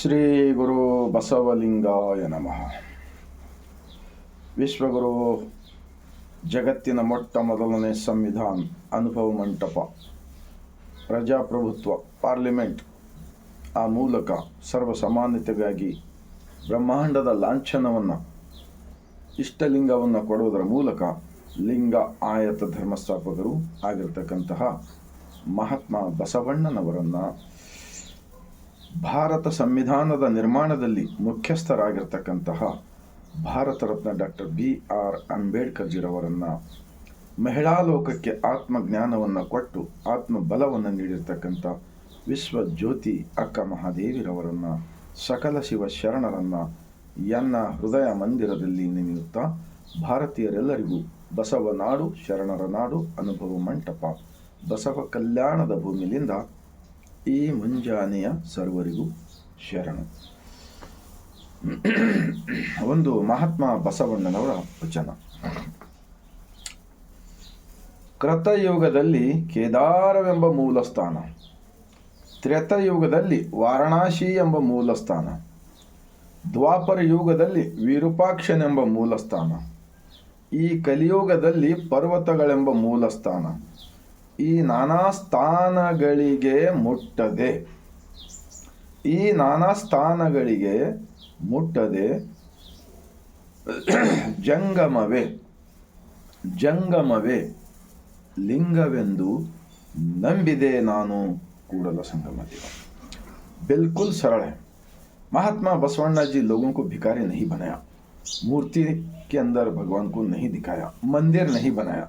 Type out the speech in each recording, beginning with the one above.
ಶ್ರೀ ಗುರು ಬಸವಲಿಂಗಾಯ ನಮಃ. ವಿಶ್ವಗುರು ಜಗತ್ತಿನ ಮೊಟ್ಟ ಮೊದಲನೇ ಸಂವಿಧಾನ, ಅನುಭವ ಮಂಟಪ, ಪ್ರಜಾಪ್ರಭುತ್ವ, ಪಾರ್ಲಿಮೆಂಟ್, ಆ ಮೂಲಕ ಸರ್ವಸಮಾನತೆಗಾಗಿ ಬ್ರಹ್ಮಾಂಡದ ಲಾಂಛನವನ್ನು, ಇಷ್ಟಲಿಂಗವನ್ನು ಕೊಡುವುದರ ಮೂಲಕ ಲಿಂಗ ಆಯತ ಧರ್ಮಸ್ಥಾಪಕರು ಆಗಿರ್ತಕ್ಕಂತಹ ಮಹಾತ್ಮ ಬಸವಣ್ಣನವರನ್ನು ಭಾರತ ಸಂವಿಧಾನದ ನಿರ್ಮಾಣದಲ್ಲಿ ಮುಖ್ಯಸ್ಥರಾಗಿರ್ತಕ್ಕಂತಹ ಭಾರತ ರತ್ನ ಡಾಕ್ಟರ್ BR ಅಂಬೇಡ್ಕರ್ಜಿರವರನ್ನು, ಮಹಿಳಾ ಲೋಕಕ್ಕೆ ಆತ್ಮಜ್ಞಾನವನ್ನು ಕೊಟ್ಟು ಆತ್ಮಬಲವನ್ನು ನೀಡಿರ್ತಕ್ಕಂಥ ವಿಶ್ವಜ್ಯೋತಿ ಅಕ್ಕ ಮಹಾದೇವಿರವರನ್ನು, ಸಕಲ ಶಿವ ಶರಣರನ್ನು ಎನ್ನ ಹೃದಯ ಮಂದಿರದಲ್ಲಿ ನೆನೆಯುತ್ತಾ ಭಾರತೀಯರೆಲ್ಲರಿಗೂ ಬಸವ ನಾಡು, ಶರಣರ ನಾಡು, ಅನುಭವ ಮಂಟಪ, ಬಸವ ಕಲ್ಯಾಣದ ಭೂಮಿಲಿಂದ ಈ ಮುಂಜಾನೆಯ ಸರ್ವರಿಗೂ ಶರಣು. ಒಂದು ಮಹಾತ್ಮ ಬಸವಣ್ಣನವರ ವಚನ. ಕೃತಯುಗದಲ್ಲಿ ಕೇದಾರವೆಂಬ ಮೂಲ ಸ್ಥಾನ, ತ್ರೇತಾಯುಗದಲ್ಲಿ ವಾರಣಾಸಿ ಎಂಬ ಮೂಲ ಸ್ಥಾನ, ದ್ವಾಪರ ಯುಗದಲ್ಲಿ ವಿರೂಪಾಕ್ಷನೆಂಬ ಮೂಲ ಸ್ಥಾನ, ಈ ಕಲಿಯುಗದಲ್ಲಿ ಪರ್ವತಗಳೆಂಬ ಮೂಲ ಸ್ಥಾನ. ಈ ನಾನಾ ಸ್ಥಾನಗಳಿಗೆ ಮುಟ್ಟದೆ, ಈ ನಾನಾ ಸ್ಥಾನಗಳಿಗೆ ಮುಟ್ಟದೆ ಜಂಗಮವೇ ಜಂಗಮವೇ ಲಿಂಗವೆಂದು ನಂಬಿದೆ ನಾನು ಕೂಡಲ संगम देव. बिल्कुल सरल है. महात्मा बसवण्णा जी लोगों को भिखारी नहीं बनाया, मूर्ति के अंदर भगवान को नहीं दिखाया, मंदिर नहीं बनाया,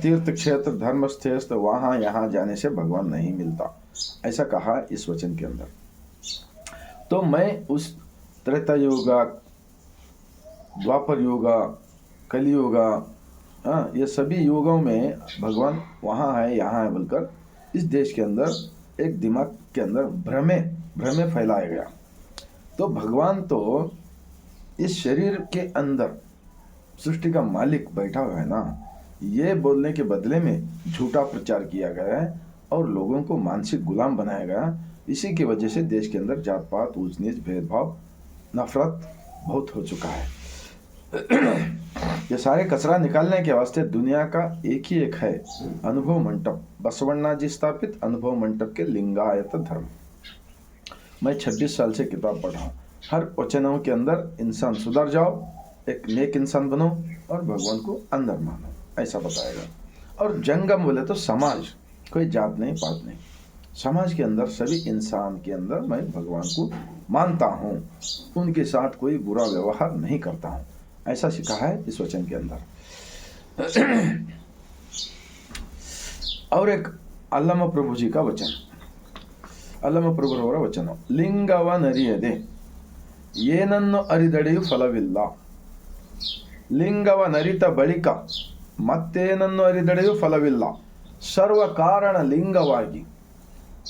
तीर्थ क्षेत्र धर्म स्थल वहाँ यहाँ जाने से भगवान नहीं मिलता, ऐसा कहा इस वचन के अंदर. तो मैं उस त्रेता युग, द्वापर युग, कलियुग, ये सभी युगों में भगवान वहाँ है यहाँ है बोलकर इस देश के अंदर एक दिमाग के अंदर भ्रमे फैलाया गया. तो भगवान तो इस शरीर के अंदर सृष्टि का मालिक बैठा हुआ है ना, ये बोलने के बदले में झूठा प्रचार किया गया है और लोगों को मानसिक गुलाम बनाया गया. इसी की वजह से देश के अंदर जात पात, ऊंच नीच, भेदभाव, नफरत बहुत हो चुका है. ये सारे कचरा निकालने के वास्ते दुनिया का एक ही एक है, अनुभव मंटप, बसवण्णा जी स्थापित अनुभव मंटप के लिंगायत धर्म. मैं 26 साल से किताब पढ़ा हूँ. हर वचनों के अंदर इंसान सुधर जाओ, एक नेक इंसान बनो और भगवान को अंदर मानो, ऐसा बताएगा. और जंगम बोले तो समाज, कोई जात नहीं पात नहीं, समाज के अंदर सभी इंसान के अंदर मैं भगवान को मानता हूँ, उनके साथ कोई बुरा व्यवहार नहीं करता हूँ, ऐसा सिखा है इस वचन के अंदर. और एक अल्लामा प्रभु जी का वचन, ಅಲ್ಲಮ ಪ್ರಭುರವರ ವಚನ. ಲಿಂಗವನರಿಯದೆ ಏನನ್ನು ಅರಿದಡೆಯೂ ಫಲವಿಲ್ಲ, ಲಿಂಗವನರಿತ ಬಳಿಕ ಮತ್ತೇನನ್ನು ಅರಿದಡೆಯೂ ಫಲವಿಲ್ಲ. ಸರ್ವ ಕಾರಣ ಲಿಂಗವಾಗಿ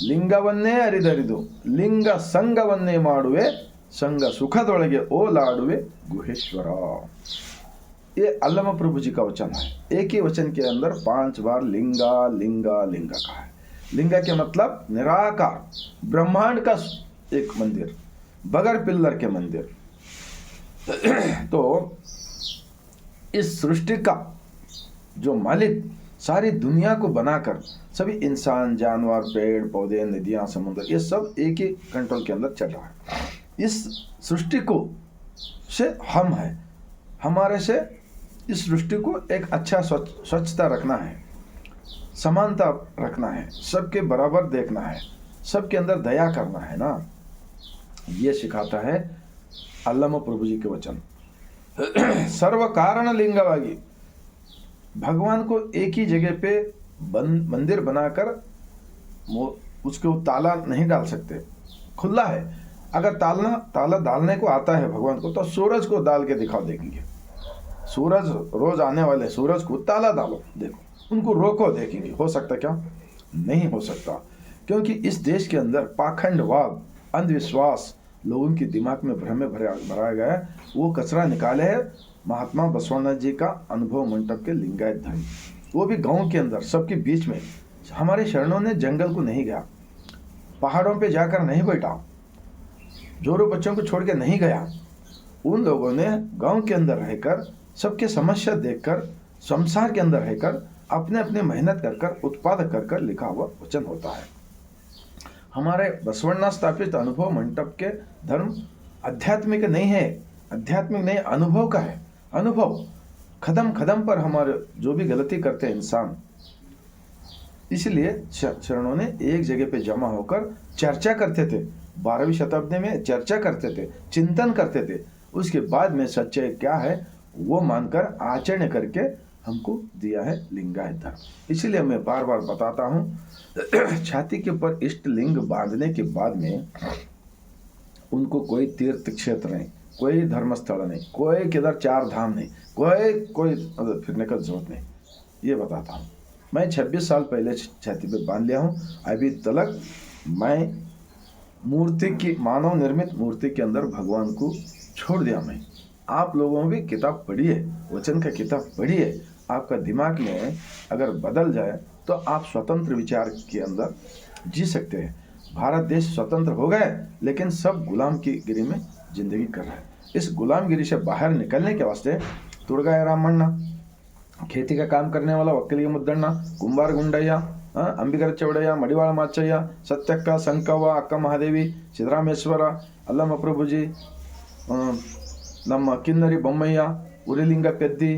ಲಿಂಗವನ್ನೇ ಅರಿದರಿದು ಲಿಂಗ ಸಂಗವನ್ನೇ ಮಾಡುವೆ, ಸಂಘ ಸುಖದೊಳಗೆ ಓಲಾಡುವೆ ಗುಹೇಶ್ವರ. ये अल्लामा प्रभु जी का वचन है. एक ही वचन के अंदर 5 बार लिंगा लिंगा लिंगा कहा है. लिंगा के मतलब निराकार ब्रह्मांड का एक मंदिर, बगैर पिल्लर के मंदिर. तो इस सृष्टि का जो मालिक सारी दुनिया को बनाकर सभी इंसान, जानवर, पेड़ पौधे, नदियां, समुद्र, ये सब एक ही कंट्रोल के अंदर चल रहा है. इस सृष्टि को से हम है, हमारे से इस सृष्टि को एक अच्छा स्वच्छता रखना है, समानता रखना है, सबके बराबर देखना है, सबके अंदर दया करना है ना. ये सिखाता है अल्लामा प्रभु जी के वचन. सर्व कारण लिंगवागी, भगवान को एक ही जगह पे मंदिर बनाकर उसको ताला नहीं डाल सकते, खुला है. अगर ताला डालने को आता है भगवान को तो सूरज को डाल के दिखा देंगे. सूरज रोज आने वाले सूरज को ताला डालो, देखो, उनको रोको, देखेंगे. हो सकता क्या? नहीं हो सकता, क्योंकि इस देश के अंदर पाखंडवाद, अंधविश्वास लोगों के दिमाग में भ्रम भराया गया है. वो कचरा निकाले है महात्मा बसवण्णा जी का अनुभव मंटप के लिंगायत धर्म. वो भी गांव के अंदर सबके बीच में. हमारे शरणों ने जंगल को नहीं गया, पहाड़ों पे जाकर नहीं बैठा, जोरू बच्चों को छोड़ के नहीं गया। उन लोगों ने गांव के अंदर रहकर सबके समस्या देखकर संसार के अंदर रहकर अपने अपने मेहनत कर कर उत्पादक कर कर लिखा हुआ वचन होता है। हमारे बसवण्णा स्थापित अनुभव मंडप के धर्म आध्यात्मिक नहीं है, आध्यात्मिक नहीं, अनुभव का है। अनुभव कदम कदम पर हमारे जो भी गलती करते हैं इंसान, इसलिए शरणों ने एक जगह पे जमा होकर चर्चा करते थे। 12वीं शताब्दी में चर्चा करते थे, चिंतन करते थे, उसके बाद में सच्चाई क्या है वो मानकर आचरण करके हमको दिया है लिंगायत धर्म। इसीलिए मैं बार बार बताता हूँ छाती के ऊपर इष्ट लिंग बांधने के बाद में उनको कोई तीर्थ क्षेत्र नहीं, कोई धर्म स्थल नहीं, कोई किधर 4 धाम नहीं, कोई फिरने का जरूरत नहीं, ये बताता हूँ। मैं 26 साल पहले छाती पे बांध लिया हूँ। अभी तक मैं मूर्ति की, मानव निर्मित मूर्ति के अंदर भगवान को छोड़ दिया। मैं आप लोगों भी किताब पढ़िए, वचन का किताब पढ़िए, आपका दिमाग में अगर बदल जाए तो आप स्वतंत्र विचार के अंदर जी सकते हैं। भारत देश स्वतंत्र हो गए लेकिन सब गुलाम की गिरी में जिंदगी कर रहे हैं। इस गुलामगिरी से बाहर निकलने के वास्ते तुड़गाया रामण्णा, खेती का काम करने वाला वकील मुद्दण्ಣ, कुंभार गुंडಯ್ಯ, अंबिगर चौड़ಯ್ಯ, मडिवाಳ माचಯ್ಯ, सत्यक्का, संकव्व, अक्का महादेवी, सिद्धरामेश्वर, अल्लम प्रभुजी, ನಮ್ಮ ಕಿನ್ನರಿ ಬೊಮ್ಮಯ್ಯ, उरीलिंग पेद्दी,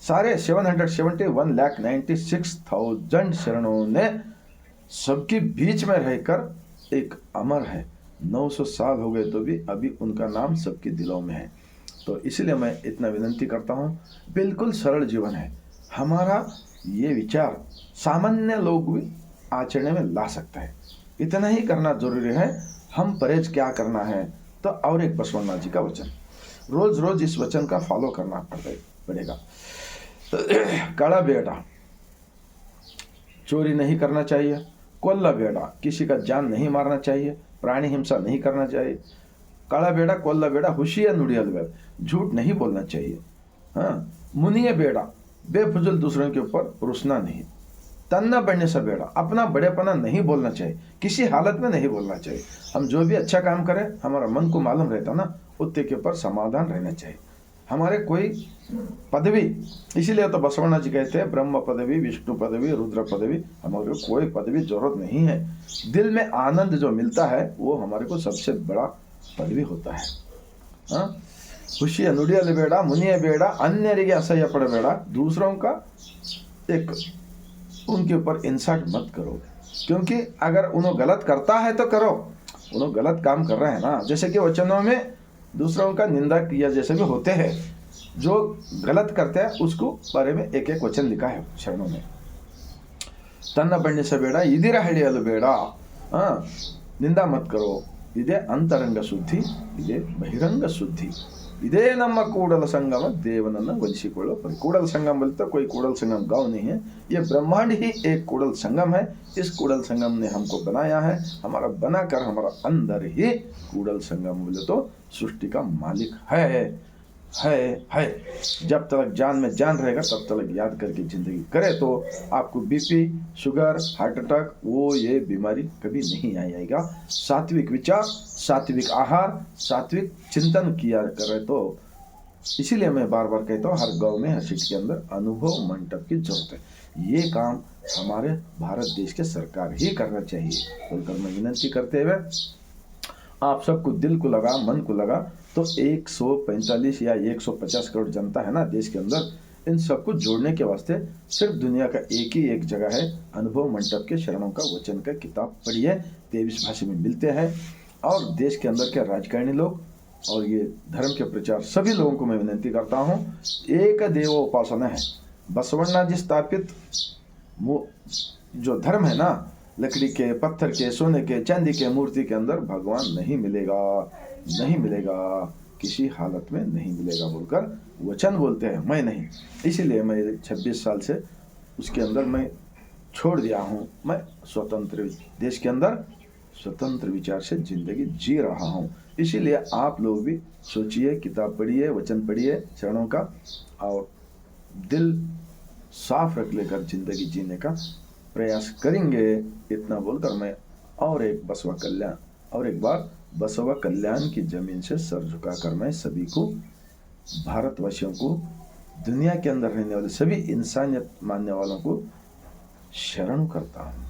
सारे 771,96,000 शरणों ने सबके बीच में रहकर एक अमर है। 900 साल हो गए तो भी अभी उनका नाम सबके दिलों में है। तो इसलिए मैं इतना विनंती करता हूँ, बिल्कुल सरल जीवन है हमारा। ये विचार सामान्य लोग भी आचरण में ला सकते हैं, इतना ही करना जरूरी है। हम परहेज क्या करना है तो और एक बसवण्णा जी का वचन, रोज रोज इस वचन का फॉलो करना पड़ेगा। काला बेड़ा, चोरी नहीं करना चाहिए। कोल्ला बेड़ा, किसी का जान नहीं मारना चाहिए, प्राणी हिंसा नहीं करना चाहिए। काला बेड़ा, कोल्ला बेड़ा, हुशिया नुड़ियल बेड़ा, झूठ नहीं बोलना चाहिए। हाँ, मुनिया बेड़ा, बेफजूल दूसरों के ऊपर रुसना नहीं। तन्ना बढ़ने से बेड़ा, अपना बड़ेपना नहीं बोलना चाहिए, किसी हालत में नहीं बोलना चाहिए। हम जो भी अच्छा काम करें हमारा मन को मालूम रहता ना, उत्ते के ऊपर समाधान रहना चाहिए। हमारे कोई पदवी, इसीलिए तो बसवण्णा जी कहते हैं ब्रह्म पदवी, विष्णु पदवी, रुद्र पदवी, हमारे को कोई पदवी जरूरत नहीं है। दिल में आनंद जो मिलता है वो हमारे को सबसे बड़ा पदवी होता है। हाँ, खुशिया नुड़ियल बेड़, मुनिय बेड़, अन्यरिगे असह्य पड़बेड़, दूसरों का एक उनके ऊपर इंसल्ट मत करो, क्योंकि अगर उन्होंने गलत करता है तो करो, उन्होंने गलत काम कर रहे हैं ना। जैसे कि वचनों में दूसरों का निंदा किया जैसे भी होते हैं, जो गलत करते हैं उसको बारे में एक एक वचन लिखा है शरणों में। तन्न बಣ್ಣಿಸ ಬೇಡ, ಇದಿರ ಹಳಿಯಲು ಬೇಡ, ನಿಂದ ಮತ್ ಕರೋ, ಇದೇ ಅಂತರಂಗ ಶುದ್ಧಿ, ಇದೇ ಬಹಿರಂಗ ಶುದ್ಧि, इदे नम्म कूडल संगम देवनन्न वंशिಕೊಳ್ಳೋ परि। कूडल संगम बोलते तो कोई कूडल संगम गांव नहीं है, ये ब्रह्मांड ही एक कूडल संगम है। इस कूडल संगम ने हमको बनाया है, हमारा बनाकर हमारा अंदर ही कूडल संगम बोले तो सृष्टि का मालिक है। जब तक जान में जान रहेगा तब तक याद करके जिंदगी करे तो आपको बीपी, शुगर, हार्ट अटैक, वो ये बीमारी कभी नहीं आएगा। सात्विक विचार, सात्विक आहार, सात्विक चिंतन किया करे तो। इसीलिए मैं बार बार कहता हूँ हर गांव में, हर सिटी के अंदर अनुभव मंडप की जरूरत है। ये काम हमारे भारत देश के सरकार ही करना चाहिए बोलकर मैं विनंती करते हुए, आप सबको दिल को लगा, मन को लगा तो 145 या 150 करोड़ जनता है ना देश के अंदर, इन सबको जोड़ने के वास्ते सिर्फ दुनिया का एक ही एक जगह है, अनुभव मंडप के शरणों का वचन का किताब पढ़िए। 23 भाषा में मिलते हैं। और देश के अंदर के राजकारणी लोग और ये धर्म के प्रचार सभी लोगों को मैं विनंती करता हूँ, एक देव उपासना है। बसवण्णा जी स्थापित जो धर्म है ना, लकड़ी के, पत्थर के, सोने के, चांदी के मूर्ति के अंदर भगवान नहीं मिलेगा, नहीं मिलेगा, किसी हालत में नहीं मिलेगा बोलकर वचन बोलते हैं, मैं नहीं। इसीलिए मैं 26 साल से उसके अंदर मैं छोड़ दिया हूँ। मैं स्वतंत्र देश के अंदर स्वतंत्र विचार से जिंदगी जी रहा हूँ। इसीलिए आप लोग भी सोचिए, किताब पढ़िए, वचन पढ़िए शरणों का, और दिल साफ रख लेकर जिंदगी जीने का प्रयास करेंगे। इतना बोलकर मैं और एक बसवा कल्याण और एक बार बसवा कल्याण की जमीन से सर झुकाकर मैं सभी को, भारतवासियों को, दुनिया के अंदर रहने वाले सभी इंसानियत मानने वालों को शरण करता हूँ।